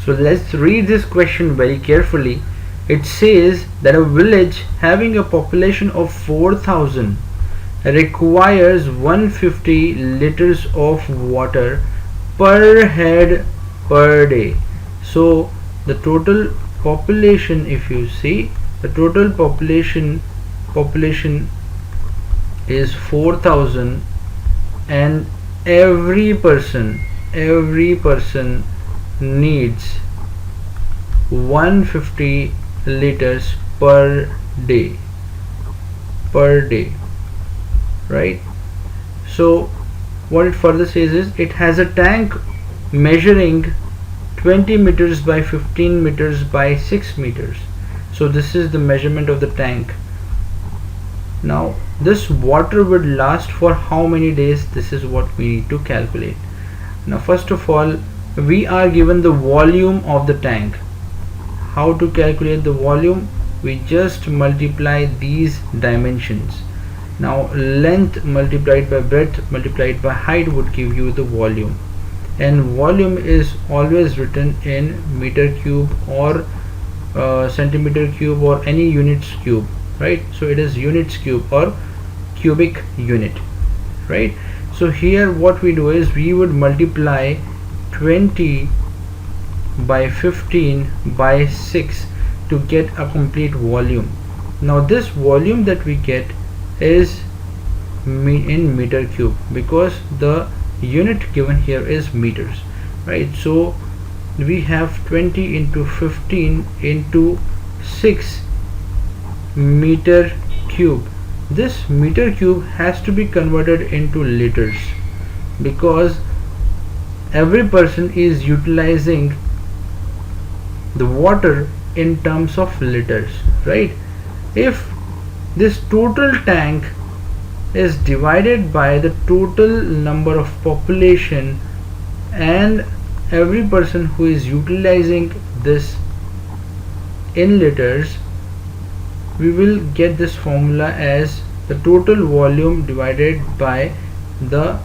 So let's read this question very carefully. It says that a village having a population of 4,000 requires 150 liters of water per head per day. So the total population, if you see, the total population is 4,000, and every person needs 150 liters per day, right? So what it further says is it has a tank measuring 20 meters by 15 meters by 6 meters. So this is the measurement of the tank. Now this water would last for how many days? This is what we need to calculate. Now first of all, we are given the volume of the tank. How to calculate the volume? We just multiply these dimensions. Now length multiplied by breadth multiplied by height would give you the volume, and volume is always written in meter cube or centimeter cube or any units cube, right? So it is units cube or cubic unit, right? So here what we do is we would multiply 20 by 15 by 6 to get a complete volume. Now this volume that we get is in meter cube, because the unit given here is meters, right? So we have 20 into 15 into 6 meter cube. This meter cube has to be converted into liters, because every person is utilizing the water in terms of liters, right? If this total tank is divided by the total number of population and every person who is utilizing this in liters, we will get this formula as the total volume divided by the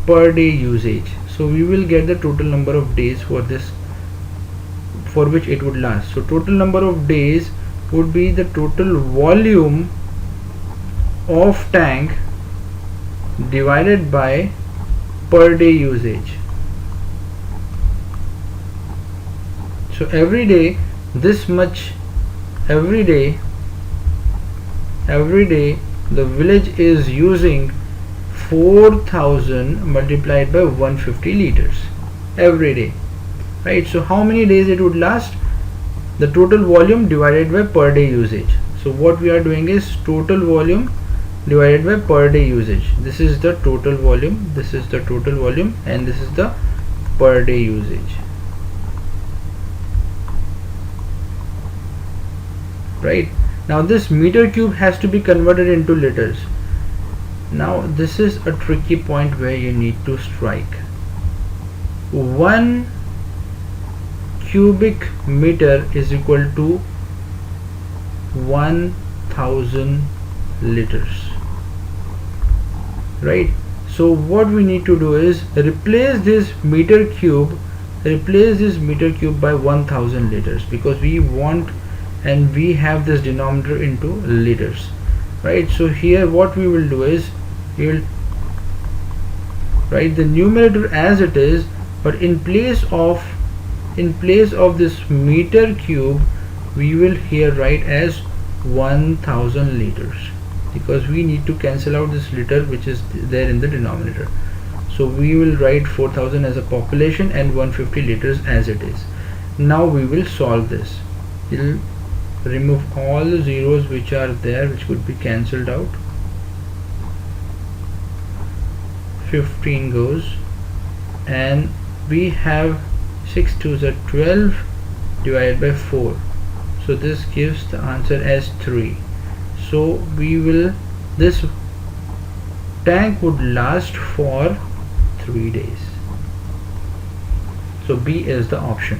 per day usage. So we will get the total number of days for this, for which it would last. So total number of days would be the total volume of tank divided by per day usage. So every day this much, every day the village is using 4,000 multiplied by 150 liters every day, right? So how many days it would last? The total volume divided by per day usage. So what we are doing is total volume divided by per day usage. This is the total volume, this is the total volume, and this is the per day usage, right? Now this meter cube has to be converted into liters. Now this is a tricky point where you need to strike. 1 cubic meter is equal to 1,000 liters, right? So what we need to do is replace this meter cube by 1,000 liters, because we want and we have this denominator into liters, right? So here what we will do is we will write the numerator as it is, but in place of this meter cube we will here write as 1,000 liters, because we need to cancel out this liter which is there in the denominator. So we will write 4,000 as a population and 150 liters as it is. Now we will solve this. We'll remove all the zeros which are there, which could be cancelled out. 15 goes, and we have 6 2s are 12 divided by 4. So this gives the answer as 3. So we will, this tank would last for 3 days. So B is the option.